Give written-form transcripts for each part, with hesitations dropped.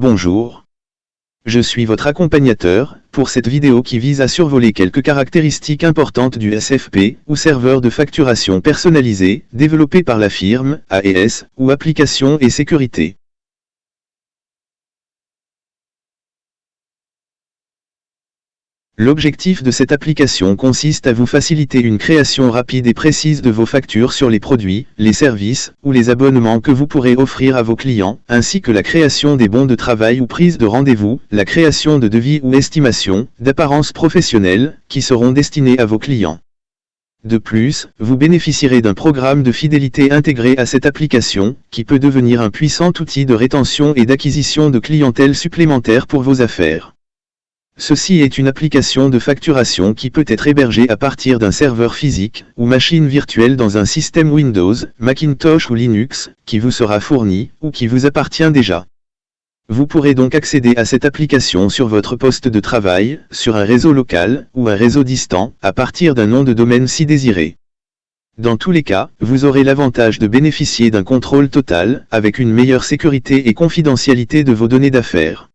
Bonjour. Je suis votre accompagnateur, pour cette vidéo qui vise à survoler quelques caractéristiques importantes du SFP, ou serveur de facturation personnalisé, développé par la firme, AES, ou application et sécurité. L'objectif de cette application consiste à vous faciliter une création rapide et précise de vos factures sur les produits, les services, ou les abonnements que vous pourrez offrir à vos clients, ainsi que la création des bons de travail ou prise de rendez-vous, la création de devis ou estimations, d'apparence professionnelle, qui seront destinés à vos clients. De plus, vous bénéficierez d'un programme de fidélité intégré à cette application, qui peut devenir un puissant outil de rétention et d'acquisition de clientèle supplémentaire pour vos affaires. Ceci est une application de facturation qui peut être hébergée à partir d'un serveur physique ou machine virtuelle dans un système Windows, Macintosh ou Linux, qui vous sera fourni ou qui vous appartient déjà. Vous pourrez donc accéder à cette application sur votre poste de travail, sur un réseau local ou un réseau distant, à partir d'un nom de domaine si désiré. Dans tous les cas, vous aurez l'avantage de bénéficier d'un contrôle total, avec une meilleure sécurité et confidentialité de vos données d'affaires.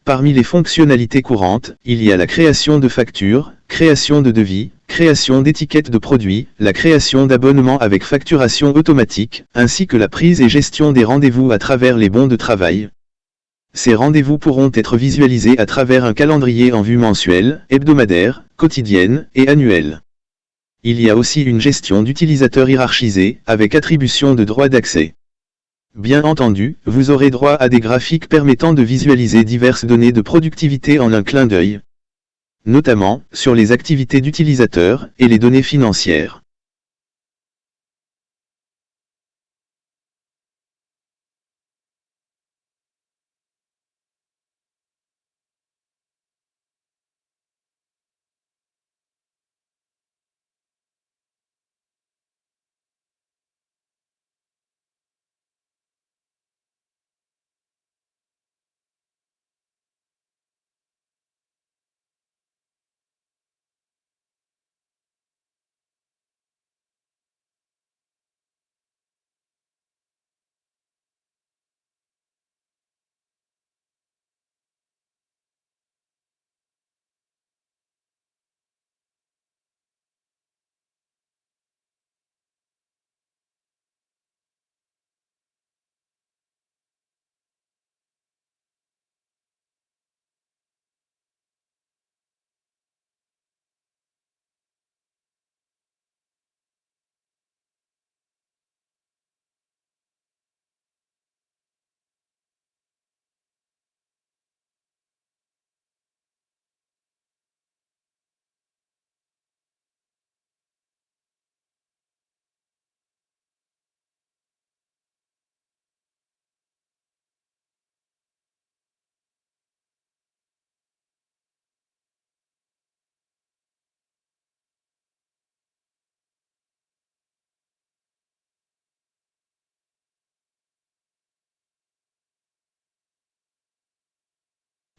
Parmi les fonctionnalités courantes, il y a la création de factures, création de devis, création d'étiquettes de produits, la création d'abonnements avec facturation automatique, ainsi que la prise et gestion des rendez-vous à travers les bons de travail. Ces rendez-vous pourront être visualisés à travers un calendrier en vue mensuelle, hebdomadaire, quotidienne et annuelle. Il y a aussi une gestion d'utilisateurs hiérarchisée, avec attribution de droits d'accès. Bien entendu, vous aurez droit à des graphiques permettant de visualiser diverses données de productivité en un clin d'œil, notamment sur les activités d'utilisateurs et les données financières.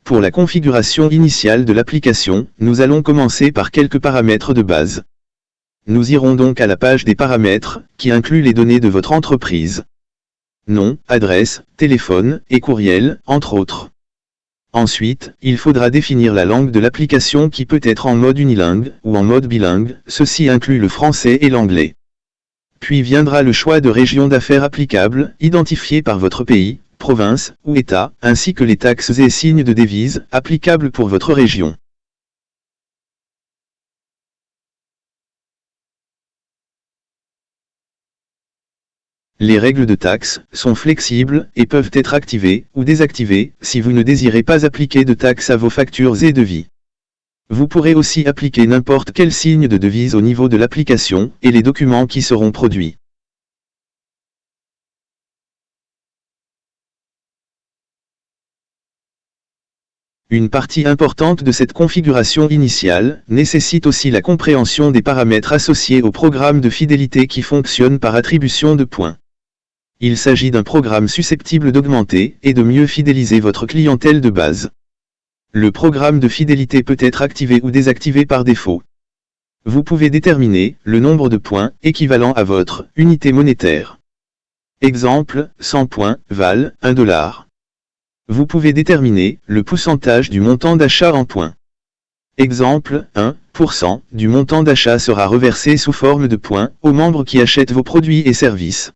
Pour la configuration initiale de l'application, nous allons commencer par quelques paramètres de base. Nous irons donc à la page des paramètres, qui inclut les données de votre entreprise. Nom, adresse, téléphone et courriel, entre autres. Ensuite, il faudra définir la langue de l'application qui peut être en mode unilingue ou en mode bilingue, ceci inclut le français et l'anglais. Puis viendra le choix de région d'affaires applicable, identifié par votre pays, province ou État, ainsi que les taxes et signes de devise applicables pour votre région. Les règles de taxes sont flexibles et peuvent être activées ou désactivées si vous ne désirez pas appliquer de taxes à vos factures et devis. Vous pourrez aussi appliquer n'importe quel signe de devise au niveau de l'application et les documents qui seront produits. Une partie importante de cette configuration initiale nécessite aussi la compréhension des paramètres associés au programme de fidélité qui fonctionne par attribution de points. Il s'agit d'un programme susceptible d'augmenter et de mieux fidéliser votre clientèle de base. Le programme de fidélité peut être activé ou désactivé par défaut. Vous pouvez déterminer le nombre de points équivalent à votre unité monétaire. Exemple, 100 points valent 1 dollar. Vous pouvez déterminer le pourcentage du montant d'achat en points. Exemple, 1% du montant d'achat sera reversé sous forme de points aux membres qui achètent vos produits et services.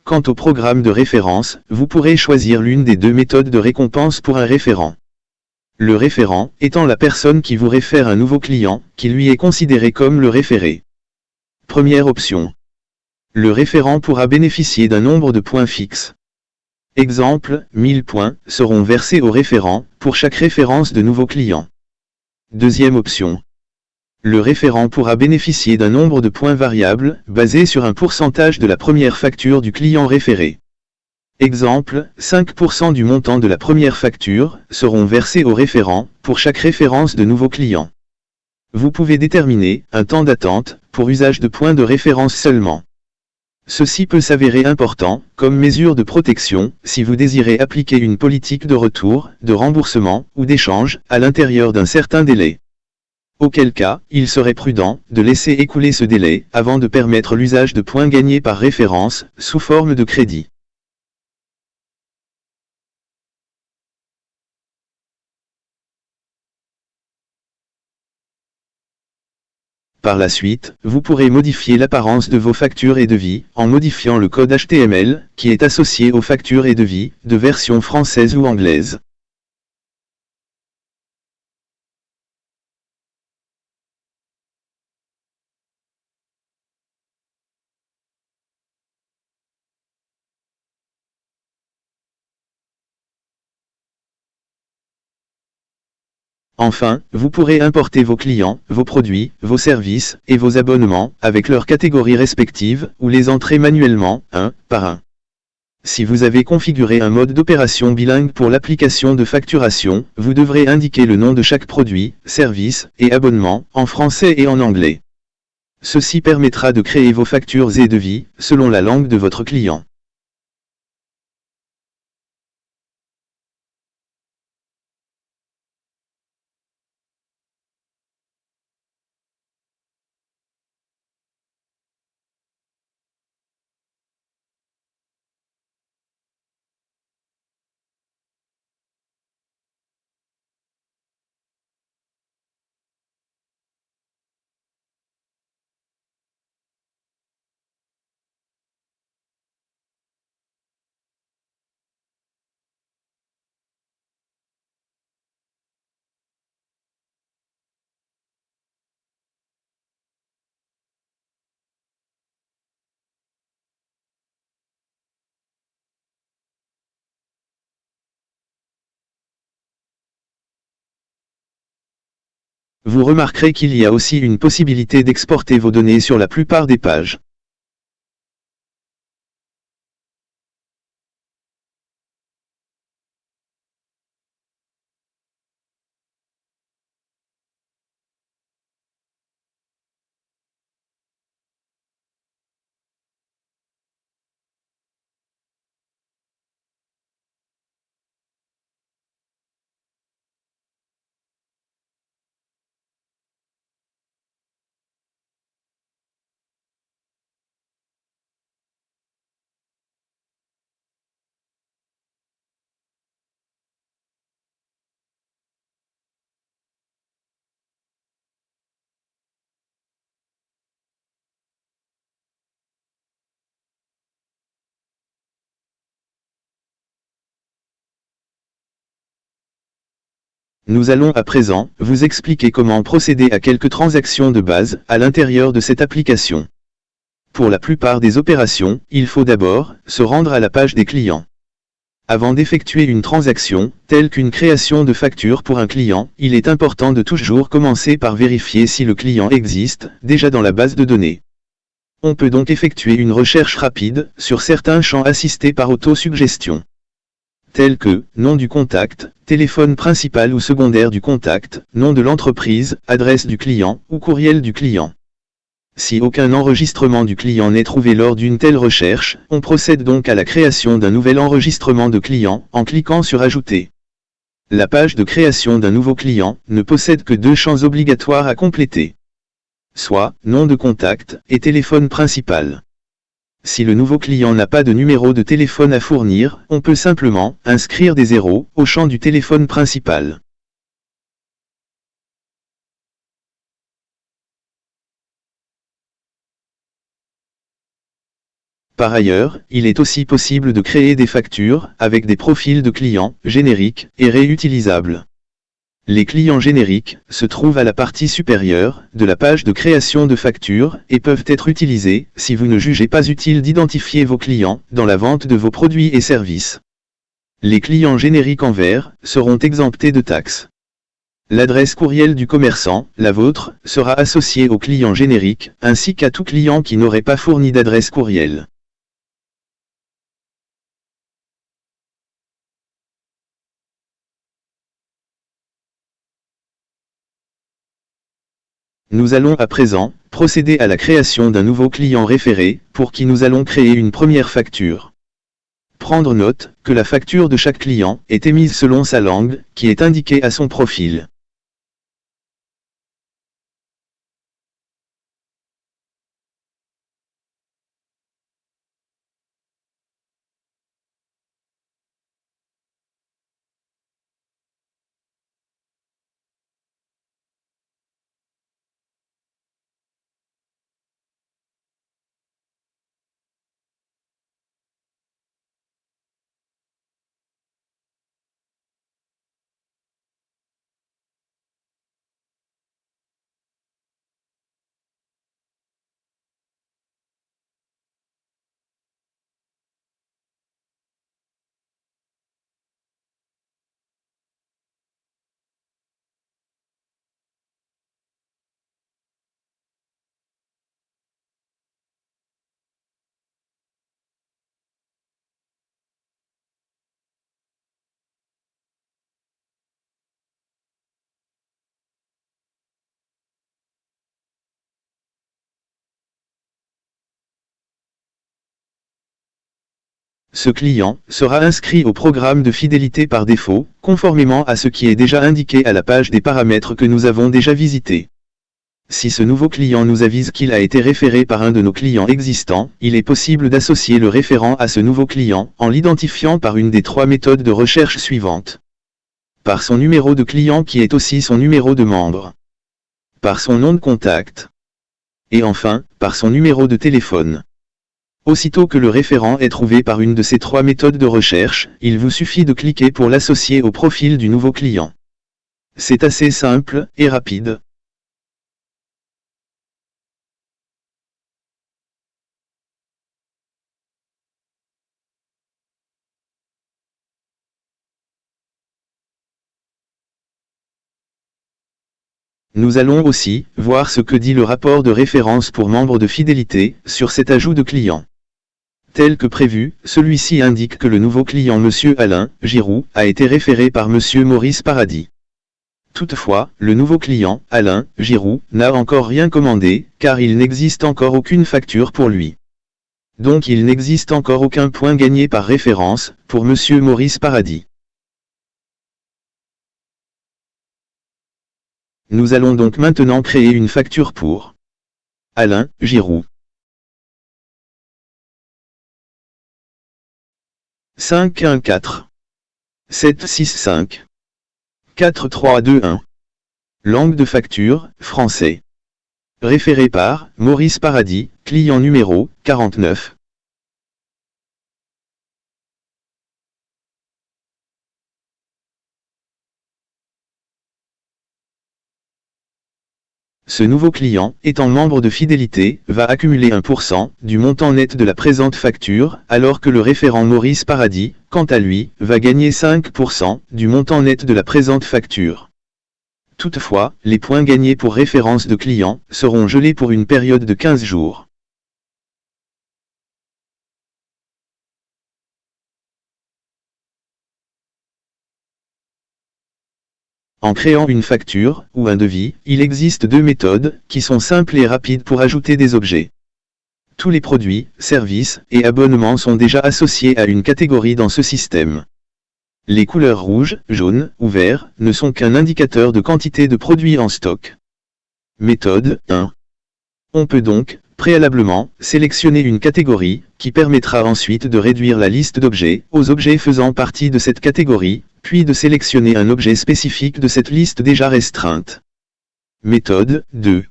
Quant au programme de référence, vous pourrez choisir l'une des deux méthodes de récompense pour un référent. Le référent étant la personne qui vous réfère un nouveau client, qui lui est considéré comme le référé. Première option. Le référent pourra bénéficier d'un nombre de points fixes. Exemple, 1000 points seront versés au référent pour chaque référence de nouveaux clients. Deuxième option. Le référent pourra bénéficier d'un nombre de points variables basé sur un pourcentage de la première facture du client référé. Exemple, 5% du montant de la première facture seront versés au référent pour chaque référence de nouveaux clients. Vous pouvez déterminer un temps d'attente pour usage de points de référence seulement. Ceci peut s'avérer important comme mesure de protection si vous désirez appliquer une politique de retour, de remboursement ou d'échange à l'intérieur d'un certain délai. Auquel cas, il serait prudent de laisser écouler ce délai avant de permettre l'usage de points gagnés par référence sous forme de crédit. Par la suite, vous pourrez modifier l'apparence de vos factures et devis en modifiant le code HTML qui est associé aux factures et devis de version française ou anglaise. Enfin, vous pourrez importer vos clients, vos produits, vos services et vos abonnements avec leurs catégories respectives ou les entrer manuellement, un par un. Si vous avez configuré un mode d'opération bilingue pour l'application de facturation, vous devrez indiquer le nom de chaque produit, service et abonnement en français et en anglais. Ceci permettra de créer vos factures et devis selon la langue de votre client. Vous remarquerez qu'il y a aussi une possibilité d'exporter vos données sur la plupart des pages. Nous allons à présent vous expliquer comment procéder à quelques transactions de base à l'intérieur de cette application. Pour la plupart des opérations, il faut d'abord se rendre à la page des clients. Avant d'effectuer une transaction, telle qu'une création de facture pour un client, il est important de toujours commencer par vérifier si le client existe déjà dans la base de données. On peut donc effectuer une recherche rapide sur certains champs assistés par autosuggestion, tels que nom du contact, téléphone principal ou secondaire du contact, nom de l'entreprise, adresse du client ou courriel du client. Si aucun enregistrement du client n'est trouvé lors d'une telle recherche, on procède donc à la création d'un nouvel enregistrement de client en cliquant sur Ajouter. La page de création d'un nouveau client ne possède que deux champs obligatoires à compléter, soit nom de contact et téléphone principal. Si le nouveau client n'a pas de numéro de téléphone à fournir, on peut simplement inscrire des zéros au champ du téléphone principal. Par ailleurs, il est aussi possible de créer des factures avec des profils de clients génériques et réutilisables. Les clients génériques se trouvent à la partie supérieure de la page de création de factures et peuvent être utilisés si vous ne jugez pas utile d'identifier vos clients dans la vente de vos produits et services. Les clients génériques en vert seront exemptés de taxes. L'adresse courriel du commerçant, la vôtre, sera associée au client générique, ainsi qu'à tout client qui n'aurait pas fourni d'adresse courriel. Nous allons à présent procéder à la création d'un nouveau client référé, pour qui nous allons créer une première facture. Prendre note que la facture de chaque client est émise selon sa langue, qui est indiquée à son profil. Ce client sera inscrit au programme de fidélité par défaut, conformément à ce qui est déjà indiqué à la page des paramètres que nous avons déjà visité. Si ce nouveau client nous avise qu'il a été référé par un de nos clients existants, il est possible d'associer le référent à ce nouveau client en l'identifiant par une des trois méthodes de recherche suivantes. Par son numéro de client qui est aussi son numéro de membre. Par son nom de contact. Et enfin, par son numéro de téléphone. Aussitôt que le référent est trouvé par une de ces trois méthodes de recherche, il vous suffit de cliquer pour l'associer au profil du nouveau client. C'est assez simple et rapide. Nous allons aussi voir ce que dit le rapport de référence pour membres de fidélité sur cet ajout de client. Tel que prévu, celui-ci indique que le nouveau client Monsieur Alain Giroux a été référé par Monsieur Maurice Paradis. Toutefois, le nouveau client, Alain Giroux, n'a encore rien commandé, car il n'existe encore aucune facture pour lui. Donc il n'existe encore aucun point gagné par référence, pour Monsieur Maurice Paradis. Nous allons donc maintenant créer une facture pour Alain Giroux. 514 765 4321. Langue de facture, français. Référé par Maurice Paradis, client numéro 49. Ce nouveau client, étant membre de fidélité, va accumuler 1% du montant net de la présente facture, alors que le référent Maurice Paradis, quant à lui, va gagner 5% du montant net de la présente facture. Toutefois, les points gagnés pour référence de client seront gelés pour une période de 15 jours. En créant une facture, ou un devis, il existe deux méthodes, qui sont simples et rapides pour ajouter des objets. Tous les produits, services, et abonnements sont déjà associés à une catégorie dans ce système. Les couleurs rouge, jaune, ou vert, ne sont qu'un indicateur de quantité de produits en stock. Méthode 1. On peut donc, préalablement, sélectionner une catégorie, qui permettra ensuite de réduire la liste d'objets, aux objets faisant partie de cette catégorie, puis de sélectionner un objet spécifique de cette liste déjà restreinte. Méthode 2.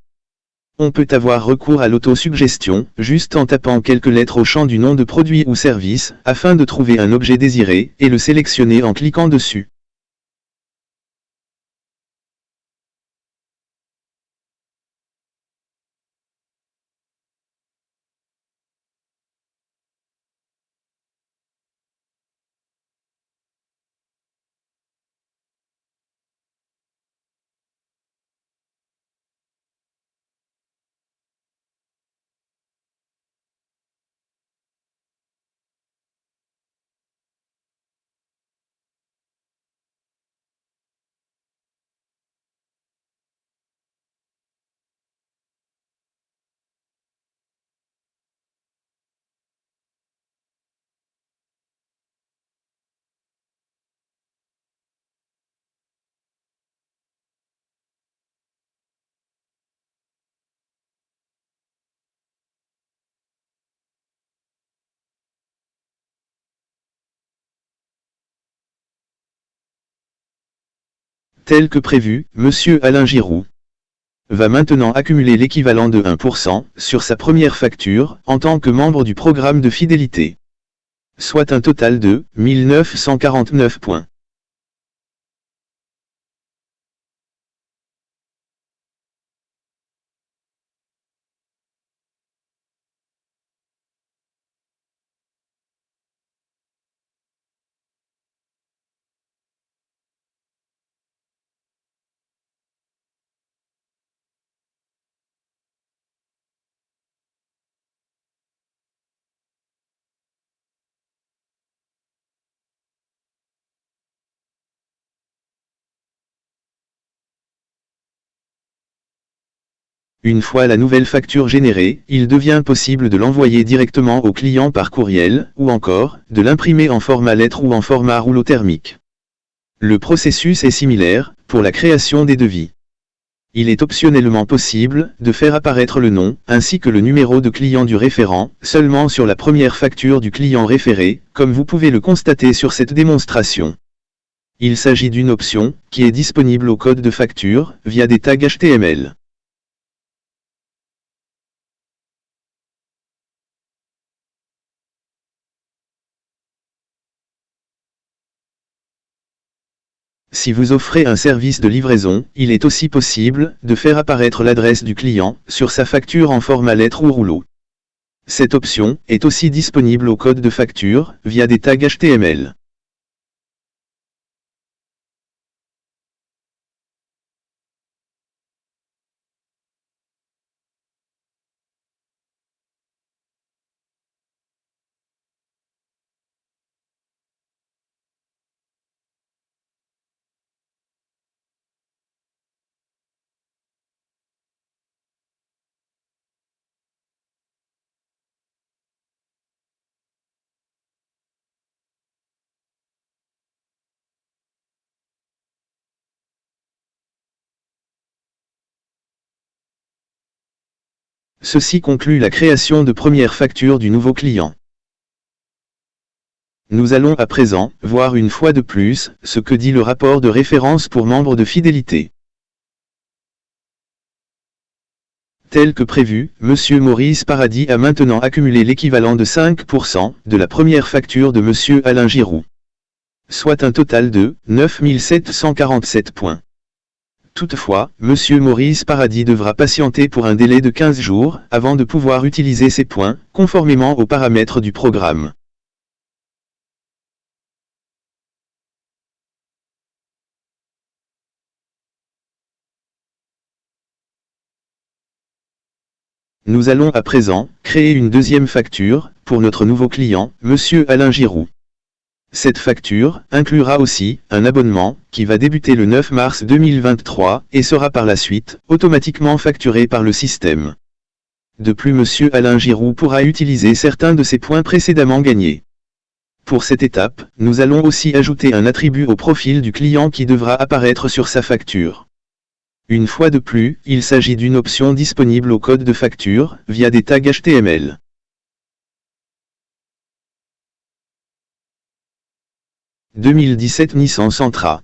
On peut avoir recours à l'autosuggestion, juste en tapant quelques lettres au champ du nom de produit ou service, afin de trouver un objet désiré, et le sélectionner en cliquant dessus. Tel que prévu, Monsieur Alain Giroux va maintenant accumuler l'équivalent de 1% sur sa première facture en tant que membre du programme de fidélité. Soit un total de 1949 points. Une fois la nouvelle facture générée, il devient possible de l'envoyer directement au client par courriel, ou encore, de l'imprimer en format lettre ou en format rouleau thermique. Le processus est similaire, pour la création des devis. Il est optionnellement possible, de faire apparaître le nom, ainsi que le numéro de client du référent, seulement sur la première facture du client référé, comme vous pouvez le constater sur cette démonstration. Il s'agit d'une option, qui est disponible au code de facture, via des tags HTML. Si vous offrez un service de livraison, il est aussi possible de faire apparaître l'adresse du client sur sa facture en format lettre ou rouleau. Cette option est aussi disponible au code de facture via des tags HTML. Ceci conclut la création de première facture du nouveau client. Nous allons à présent voir une fois de plus ce que dit le rapport de référence pour membres de fidélité. Tel que prévu, Monsieur Maurice Paradis a maintenant accumulé l'équivalent de 5% de la première facture de Monsieur Alain Giroux. Soit un total de 9747 points. Toutefois, Monsieur Maurice Paradis devra patienter pour un délai de 15 jours, avant de pouvoir utiliser ces points, conformément aux paramètres du programme. Nous allons à présent créer une deuxième facture pour notre nouveau client, Monsieur Alain Giroux. Cette facture inclura aussi un abonnement qui va débuter le 9 mars 2023 et sera par la suite automatiquement facturé par le système. De plus, Monsieur Alain Giroux pourra utiliser certains de ses points précédemment gagnés. Pour cette étape, nous allons aussi ajouter un attribut au profil du client qui devra apparaître sur sa facture. Une fois de plus, il s'agit d'une option disponible au code de facture, via des tags HTML. « 2017 Nissan Sentra ».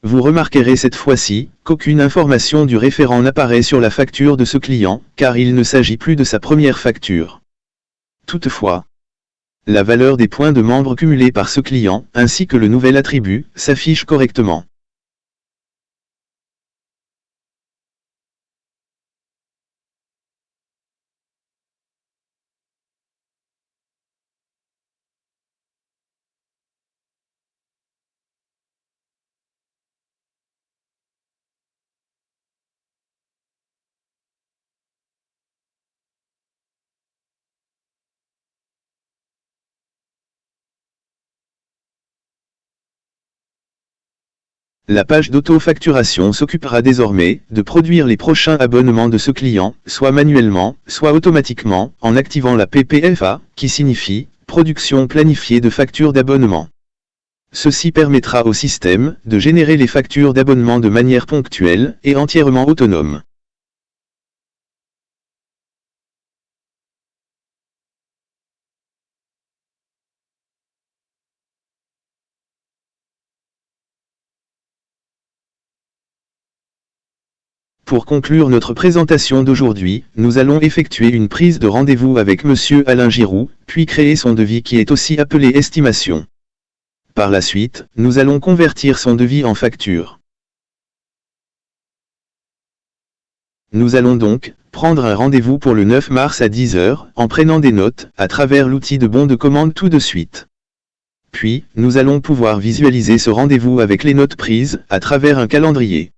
Vous remarquerez cette fois-ci qu'aucune information du référent n'apparaît sur la facture de ce client, car il ne s'agit plus de sa première facture. Toutefois, la valeur des points de membre cumulés par ce client, ainsi que le nouvel attribut, s'affiche correctement. La page d'auto-facturation s'occupera désormais de produire les prochains abonnements de ce client, soit manuellement, soit automatiquement, en activant la PPFA, qui signifie « Production planifiée de factures d'abonnement ». Ceci permettra au système de générer les factures d'abonnement de manière ponctuelle et entièrement autonome. Pour conclure notre présentation d'aujourd'hui, nous allons effectuer une prise de rendez-vous avec Monsieur Alain Giroux, puis créer son devis qui est aussi appelé estimation. Par la suite, nous allons convertir son devis en facture. Nous allons donc prendre un rendez-vous pour le 9 mars à 10 h, en prenant des notes, à travers l'outil de bon de commande tout de suite. Puis, nous allons pouvoir visualiser ce rendez-vous avec les notes prises, à travers un calendrier.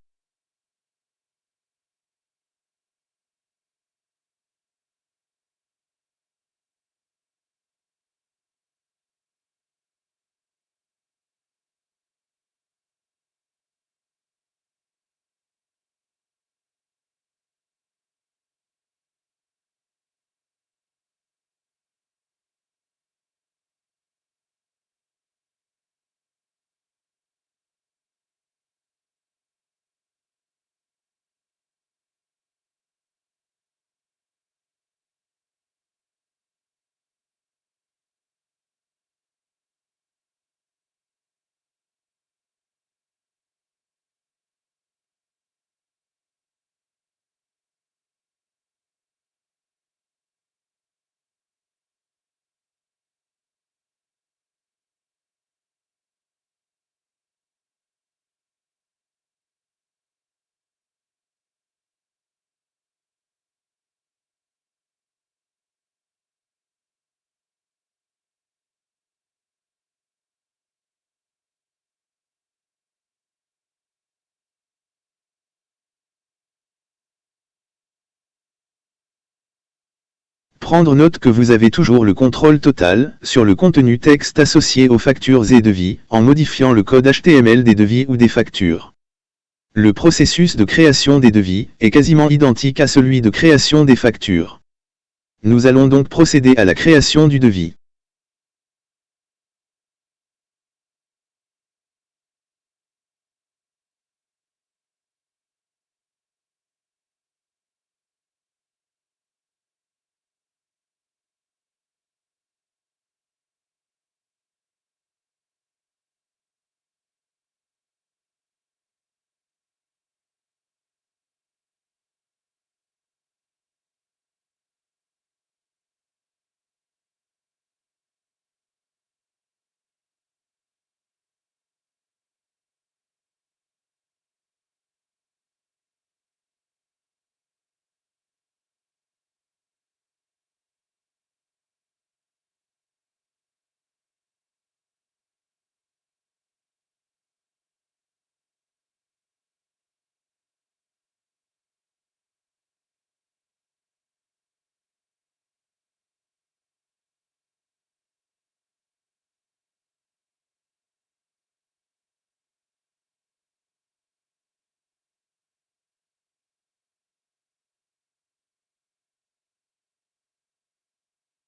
Prendre note que vous avez toujours le contrôle total sur le contenu texte associé aux factures et devis, en modifiant le code HTML des devis ou des factures. Le processus de création des devis est quasiment identique à celui de création des factures. Nous allons donc procéder à la création du devis.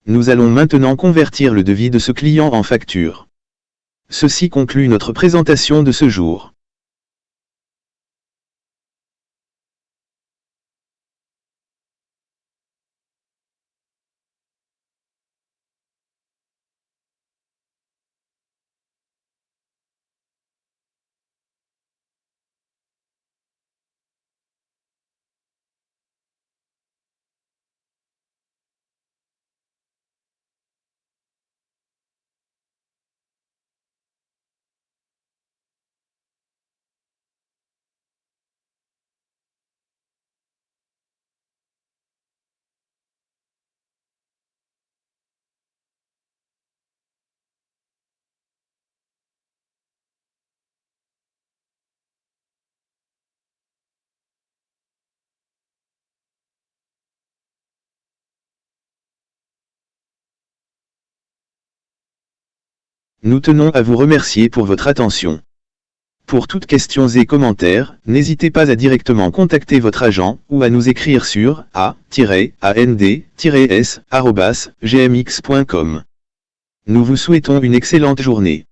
Nous allons maintenant convertir le devis de ce client en facture. Ceci conclut notre présentation de ce jour. Nous tenons à vous remercier pour votre attention. Pour toutes questions et commentaires, n'hésitez pas à directement contacter votre agent, ou à nous écrire sur a-and-s@gmx.com. Nous vous souhaitons une excellente journée.